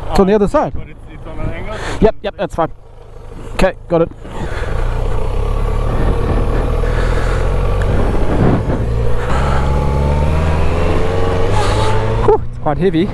It's on the other side. But it's on an angle? So Yep, that's fine. Okay, got it. Whew, it's quite heavy.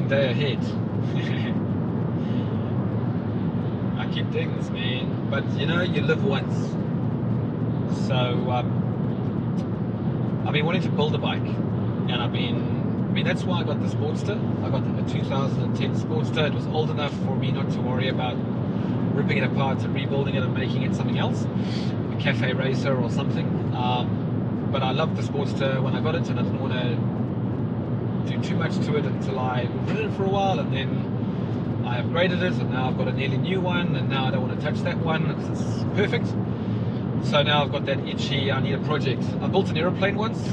Day ahead. I keep doing this, man, but you know, you live once. So I've been wanting to build a bike, and I mean that's why I got the Sportster. I got the 2010 Sportster. It was old enough for me not to worry about ripping it apart and rebuilding it and making it something else, a Café racer or something. But I loved the Sportster when I got it, and I didn't want to do too much to it until I ridden it for a while, and then I upgraded it, and now I've got a nearly new one, and now I don't want to touch that one because it's perfect. So now I've got that itchy, I need a project. I built an aeroplane once,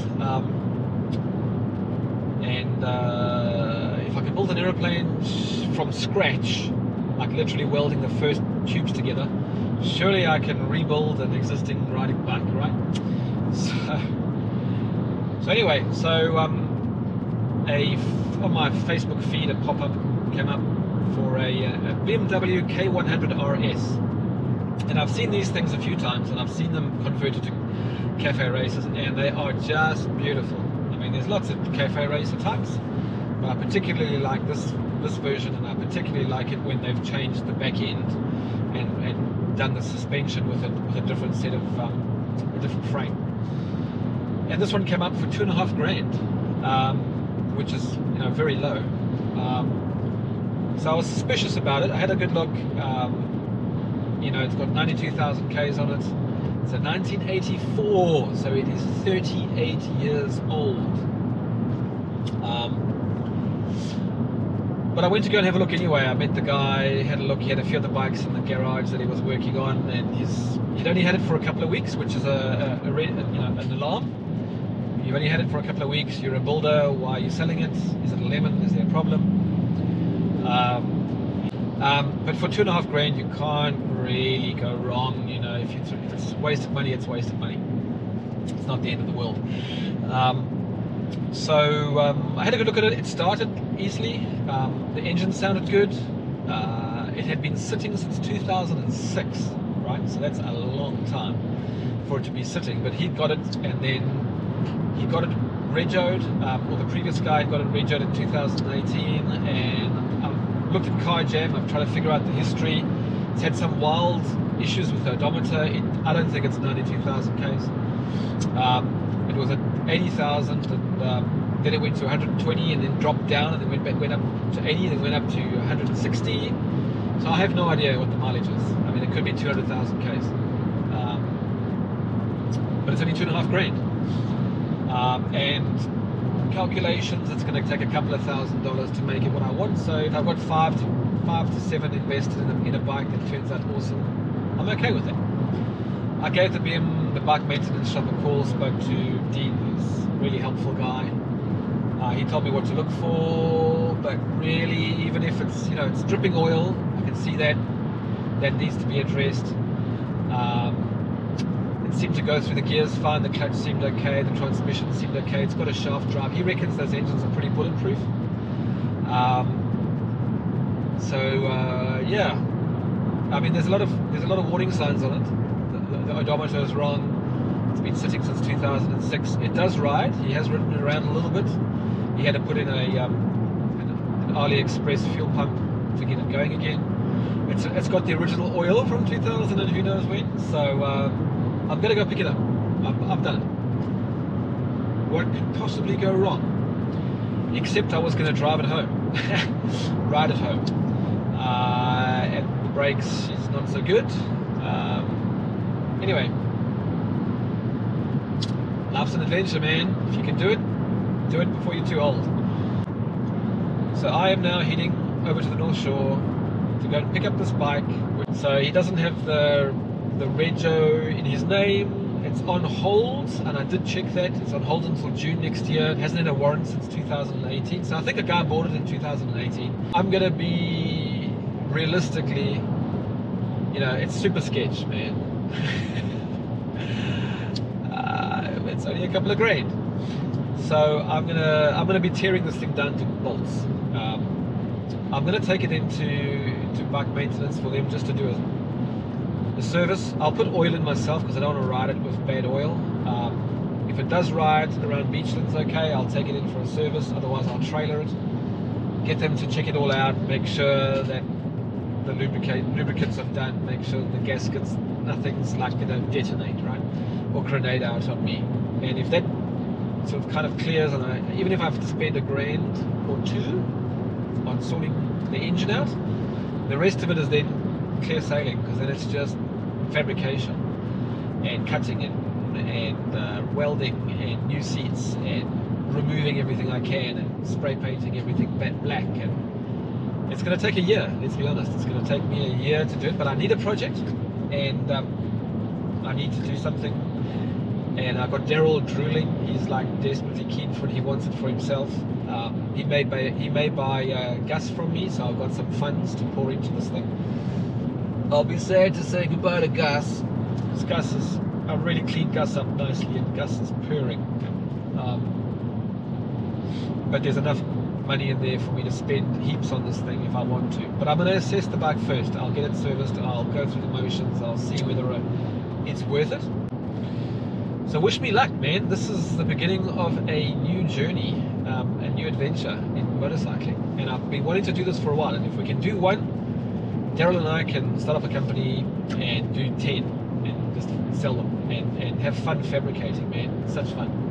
and if I can build an aeroplane from scratch, like literally welding the first tubes together, surely I can rebuild an existing riding bike, right? So anyway, on my Facebook feed, a pop-up came up for a BMW K100RS, and I've seen these things a few times, and I've seen them converted to Café races, and they are just beautiful. I mean, there's lots of Café racer types, but I particularly like this version, and I particularly like it when they've changed the back end and done the suspension with a different set of a different frame. And this one came up for $2,500. Which is, you know, very low. So I was suspicious about it. I had a good look. You know, it's got 92,000 Ks on it. It's a 1984, so it is 38 years old. But I went to go and have a look anyway. I met the guy, had a look. He had a few other bikes in the garage that he was working on, and he'd only had it for a couple of weeks, which is an alarm. You've only had it for a couple of weeks, you're a builder, why are you selling it? Is it a lemon? Is there a problem? But for $2,500 you can't really go wrong, you know. If it's wasted money, it's wasted money. It's not the end of the world. I had a good look at it. It started easily. The engine sounded good. It had been sitting since 2006, right? So that's a long time for it to be sitting, but he got it, and then he got it regoed, or the previous guy got it regoed in 2018, and I've looked at Car Jam, I've tried to figure out the history. It's had some wild issues with the odometer. I don't think it's 92,000 Ks. It was at 80,000, and then it went to 120, and then dropped down, and then went up to 80, then went up to 160. So I have no idea what the mileage is. I mean, it could be 200,000 Ks. But it's only $2,500. And calculations, it's going to take a couple of $1,000s to make it what I want. So if I've got five to seven invested in a bike that turns out awesome, I'm okay with it. I gave the bike maintenance shop a call, spoke to Dean, who's a really helpful guy. He told me what to look for, but really, even if it's, you know, it's dripping oil, I can see that needs to be addressed. It seemed to go through the gears fine, the clutch seemed okay, the transmission seemed okay, it's got a shaft drive. He reckons those engines are pretty bulletproof. Yeah, I mean, there's a lot of warning signs on it. The odometer is wrong. It's been sitting since 2006. It does ride. He has ridden it around a little bit. He had to put in an AliExpress fuel pump to get it going again. It's got the original oil from 2000 and who knows when. So I'm going to go pick it up. I've done it. What could possibly go wrong? Except I was going to drive it home, ride it home. And the brakes is not so good. Anyway, life's an adventure, man. If you can do it, Do it before you're too old. So I am now heading over to the North Shore to go and pick up this bike. So he doesn't have the rego in his name. It's on hold, and I did check that. It's on hold until June next year. It hasn't had a warrant since 2018. So I think a guy bought it in 2018. I'm going to be, realistically, you know, it's super sketch, man. It's only a couple of grand. So I'm gonna be tearing this thing down to bolts. I'm gonna take it into bike maintenance for them just to do a service. I'll put oil in myself because I don't want to ride it with bad oil. If it does ride around beachlands, okay, I'll take it in for a service. Otherwise, I'll trailer it. Get them to check it all out. Make sure that the lubricants are done. Make sure the gaskets, nothing's like gonna detonate, right, or grenade out on me. And if that sort of kind of clears, and even if I have to spend $1 grand or two on sorting the engine out, the rest of it is then clear sailing, because then it's just fabrication and cutting and welding and new seats and removing everything I can and spray painting everything black. And it's going to take a year, let's be honest. It's going to take me a year to do it, but I need a project, and I need to do something. And I've got Darryl drooling. He's like desperately keen for it. He wants it for himself. He may buy gas from me, so I've got some funds to pour into this thing. I'll be sad to say goodbye to Gus. Because Gus is, I've really cleaned Gus up nicely, and Gus is purring. But there's enough money in there for me to spend heaps on this thing if I want to. But I'm going to assess the bike first. I'll get it serviced. I'll go through the motions. I'll see whether it's worth it. So wish me luck, man. This is the beginning of a new journey, a new adventure in motorcycling. And I've been wanting to do this for a while. And if we can do one, Darryl and I can start up a company and do 10 and just sell them and have fun fabricating, man. It's such fun.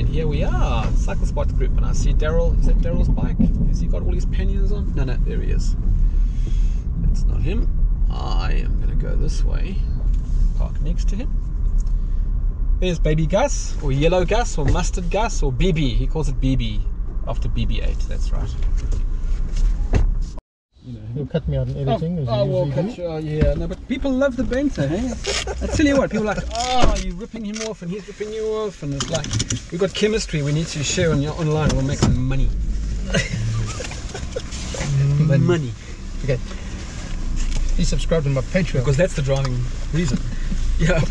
Here we are, Cycle Spot Group, and I see Darryl. Is that Darryl's bike? Has he got all his panniers on? No, there he is. That's not him. I am going to go this way, park next to him. There's Baby Gus, or Yellow Gus, or Mustard Gus, or BB. He calls it BB after BB-8. That's right. You'll cut me out in editing, as you will usually cut you, yeah. No, but people love the banter, hey? I tell you what, people are like, oh, you're ripping him off and he's ripping you off, and it's like, we've got chemistry we need to share online. We'll make some money. Money. Okay. Please subscribe to my Patreon. Because that's the driving reason. Yeah,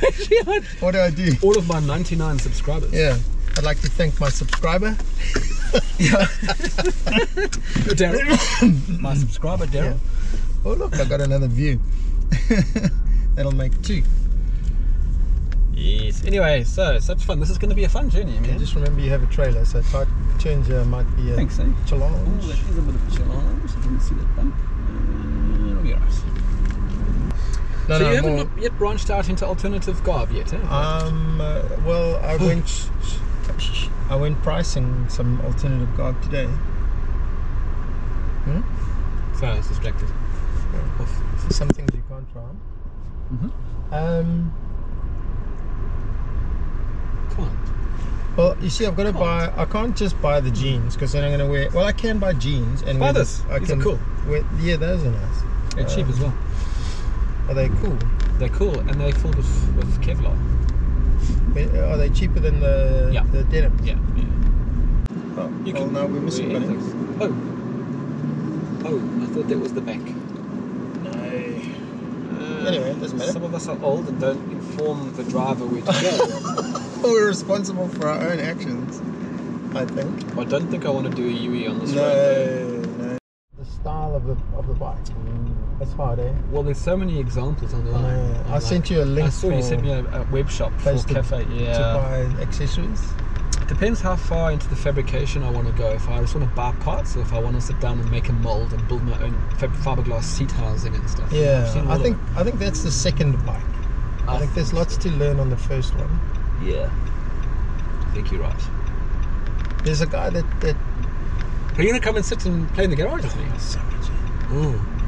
what do I do? All of my 99 subscribers. Yeah. I'd like to thank my subscriber. Yeah. Darryl. My subscriber, Darryl. Yeah. Oh look, I got another view. That'll make 2. Yes. Anyway, so such fun. This is going to be a fun journey, man. Yeah, just remember you have a trailer, so tight change might be a Thanks, eh? challenge. Oh, that is a bit of a challenge. I didn't see that bump. It'll be alright. No, so no, you haven't yet branched out into alternative garb yet, eh? Well, I went pricing some alternative garb today. So I was distracted. For some things you can't try on. Can't. Well, you see, I've got to buy. I can't just buy the jeans because then I'm going to wear. Well, I can buy jeans and buy wear this. These are cool. Yeah, those are nice. They're cheap as well. Are they cool? They're cool, and they're full with Kevlar. Are they cheaper than the denim? Yeah. Oh, now we're missing money. Oh, I thought that was the back. No. Anyway, it doesn't matter. Some of us are old and don't inform the driver where to go. We're responsible for our own actions, I think. I don't think I want to do a UE on this road. No. style of the bike. That's hard, eh? Well, there's so many examples online. I sent you a link. I saw you sent me a web shop for Café. To buy accessories. Depends how far into the fabrication I want to go. If I just want to buy parts, or if I want to sit down and make a mold and build my own fiberglass seat housing and stuff. Yeah, I think that's the second bike. I think there's lots to learn on the first one. Yeah, I think you're right. There's a guy that Are you gonna come and sit and play in the garage with me? so much.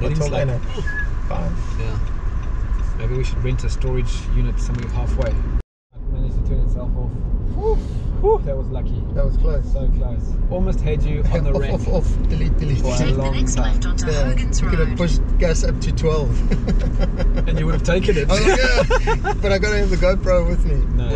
Nettings What's like, 5. yeah. Maybe we should rent a storage unit somewhere halfway. It managed to turn itself off. Whew, that was lucky. That was close. So close. Almost had you on the rack. Off. Delete. For a Take the long next time. left onto Hogan's You could have Road. pushed gas up to 12. And you would have taken it. I was like, yeah, but I got to have the GoPro with me. No.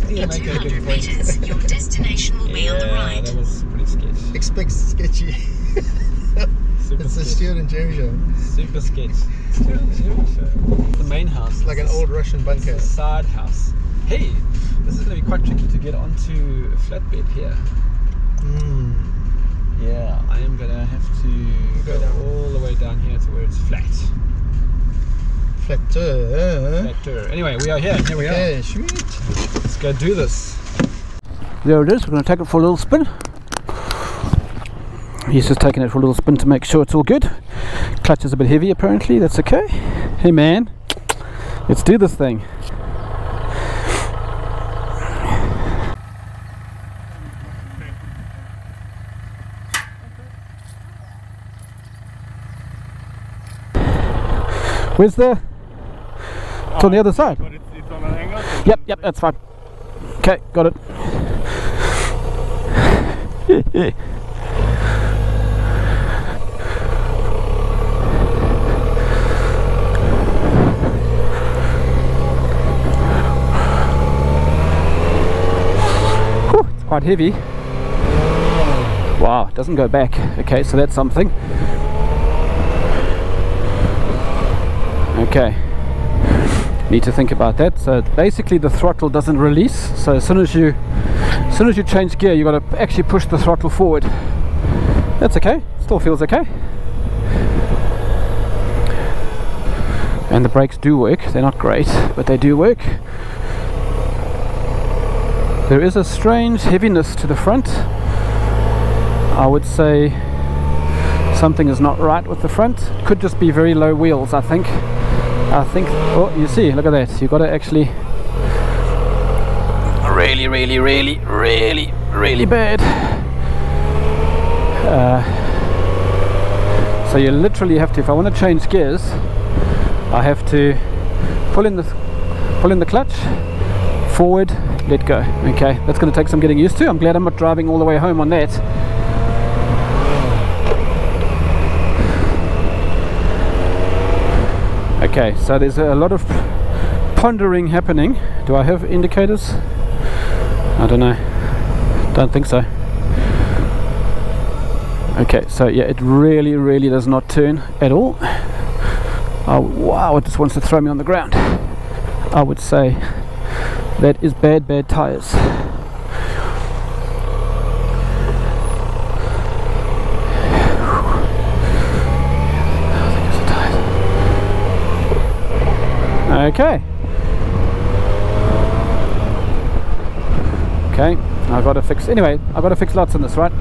You In make a good 200 point. meters, your destination will be on the Yeah, right. that was pretty sketch. Expect sketchy. Super It's the sketch. Stuart and Jerry show. Super sketch. The main house. Like an old Russian It's the bunker. side house. Hey, this is going to be quite tricky to get onto a flatbed here. Yeah, I am going to have to go down. all the way down here to where it's flat. Flatter. Flatter. Anyway, we are here. Here we are. Okay, sweet. Let's go do this. There it is. We're going to take it for a little spin. He's just taking it for a little spin to make sure it's all good. Clutch is a bit heavy apparently. That's okay. Hey man, let's do this thing. Where's the... It's on the other side. But it's on an angle. Yep, that's fine. Okay, got it. Whew, it's quite heavy. Wow, it doesn't go back. Okay, so that's something. Okay, need to think about that. So basically the throttle doesn't release, so as soon as you change gear you got to actually push the throttle forward. That's okay, still feels okay. And the brakes do work. They're not great, but they do work. There is a strange heaviness to the front. I would say something is not right with the front. Could just be very low wheels, I think. Oh, you see, look at that. You've got to actually really bad. So you literally have to, if I want to change gears, I have to pull in the clutch, forward, let go. Okay, that's going to take some getting used to. I'm glad I'm not driving all the way home on that. Okay, so there's a lot of pondering happening. Do I have indicators? I don't know. Don't think so. Okay, so yeah, it really does not turn at all. Oh wow, it just wants to throw me on the ground. I would say that is bad tires. Okay. Okay, I've got to fix, anyway, I've got to fix lots on this, right?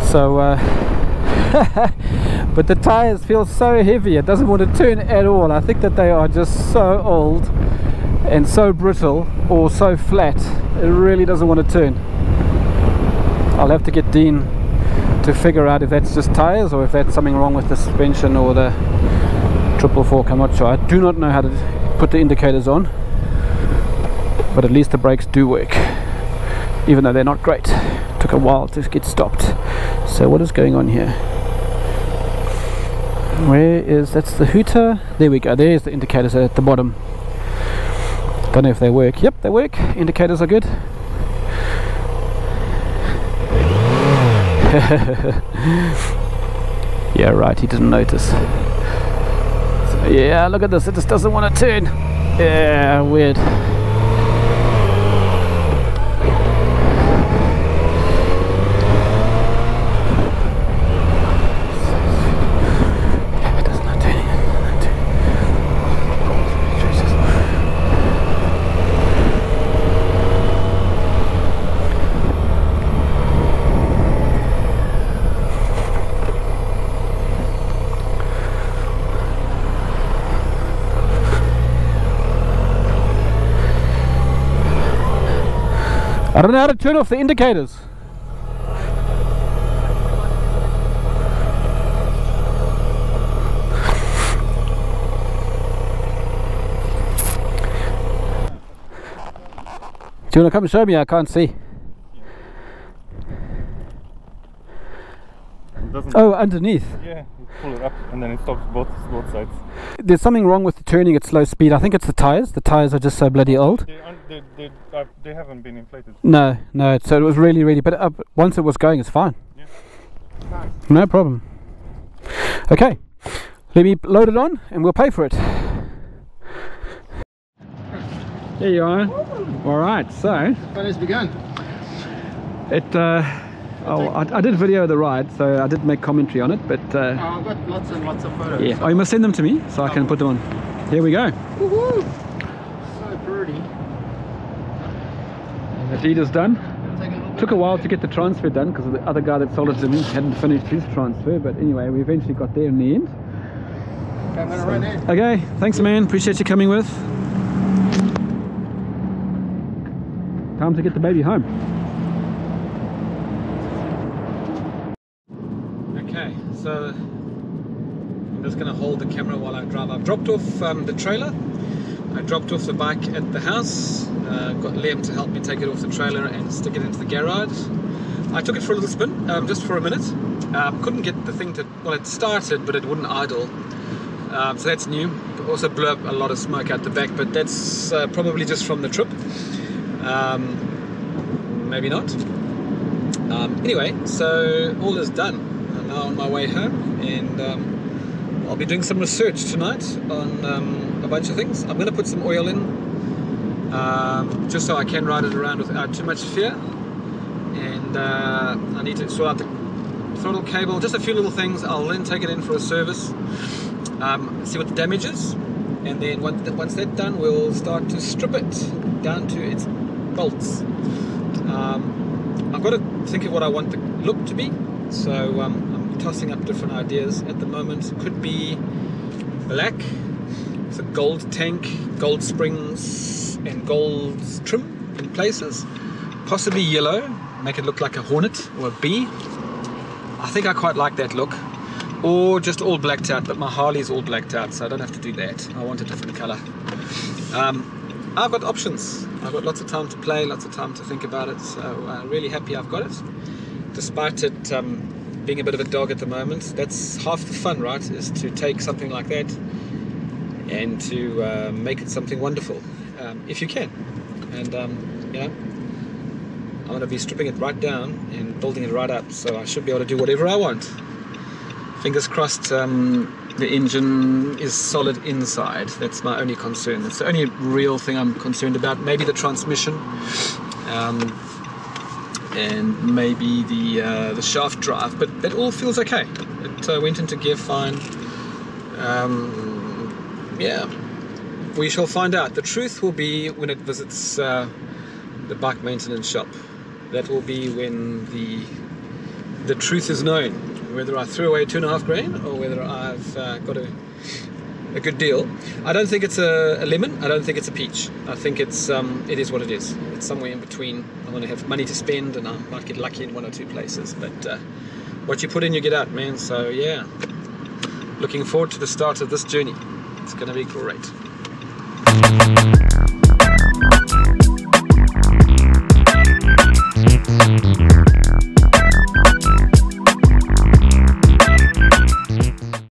So, but the tires feel so heavy, it doesn't want to turn at all. I think that they are just so old and so brittle or so flat, it really doesn't want to turn. I'll have to get Dean to figure out if that's just tires or if that's something wrong with the suspension or the triple fork. I'm not sure. I do not know how to put the indicators on, but at least the brakes do work, even though they're not great. Took a while to get stopped. So what is going on here? Where is, that's the hooter. There we go, there's the indicators at the bottom. Don't know if they work. Yep, they work. Indicators are good. Yeah, right, he didn't notice. Yeah, look at this, it just doesn't want to turn. Yeah, weird. I don't know how to turn off the indicators. Do you want to come and show me? I can't see. Oh, underneath. Yeah, you pull it up and then it stops both sides. There's something wrong with the turning at slow speed. I think it's the tyres. The tyres are just so bloody old. They haven't been inflated. No, so it was really, but once it was going, it's fine. Yeah. No problem. Okay, let me load it on and we'll pay for it. There you are. Alright, so Fun has begun. I did video of the ride, so I did make commentary on it, but I've got lots and lots of photos. yeah. Oh, you must send them to me so I can put them on. Here we go. Woohoo! So pretty. The deed is done. Take a little bit Took a of- while to get the transfer done because the other guy that sold it to me hadn't finished his transfer, but anyway, we eventually got there in the end. Okay, I'm gonna run in. Okay, thanks man, appreciate you coming with. Time to get the baby home. Okay, so I'm just going to hold the camera while I drive. I've dropped off the trailer. I dropped off the bike at the house. Got Liam to help me take it off the trailer and stick it into the garage. I took it for a little spin, just for a minute. Couldn't get the thing to, well, it started, but it wouldn't idle. So that's new. Also blew up a lot of smoke out the back, but that's probably just from the trip. Maybe not. Anyway, so all is done. I'm now on my way home, and I'll be doing some research tonight on a bunch of things. I'm going to put some oil in, just so I can ride it around without too much fear. And I need to sort out the throttle cable, just a few little things. I'll then take it in for a service, see what the damage is, and then once that's done, we'll start to strip it down to its bolts. I've got to think of what I want the look to be, so I'm tossing up different ideas at the moment. It could be black with a gold tank, gold springs and gold trim in places, possibly yellow, make it look like a Hornet or a bee. I think I quite like that look, or just all blacked out, but my Harley's all blacked out, so I don't have to do that. I want a different color. I've got options. I've got lots of time to play, lots of time to think about it, so really happy I've got it. Despite it being a bit of a dog at the moment, that's half the fun, right? Is to take something like that and to make it something wonderful, if you can. And you know, I'm going to be stripping it right down and building it right up, so I should be able to do whatever I want. Fingers crossed. The engine is solid inside. That's my only concern. That's the only real thing I'm concerned about. Maybe the transmission, and maybe the shaft drive, but that all feels okay. It went into gear fine. Yeah, we shall find out. The truth will be when it visits the bike maintenance shop. That will be when the truth is known. Whether I threw away 2.5 grand or whether I've got a good deal. I don't think it's a lemon. I don't think it's a peach. I think it is what it is. It's somewhere in between. I'm going to have money to spend and I might get lucky in one or two places. But what you put in, you get out, man. So yeah, looking forward to the start of this journey. It's going to be great.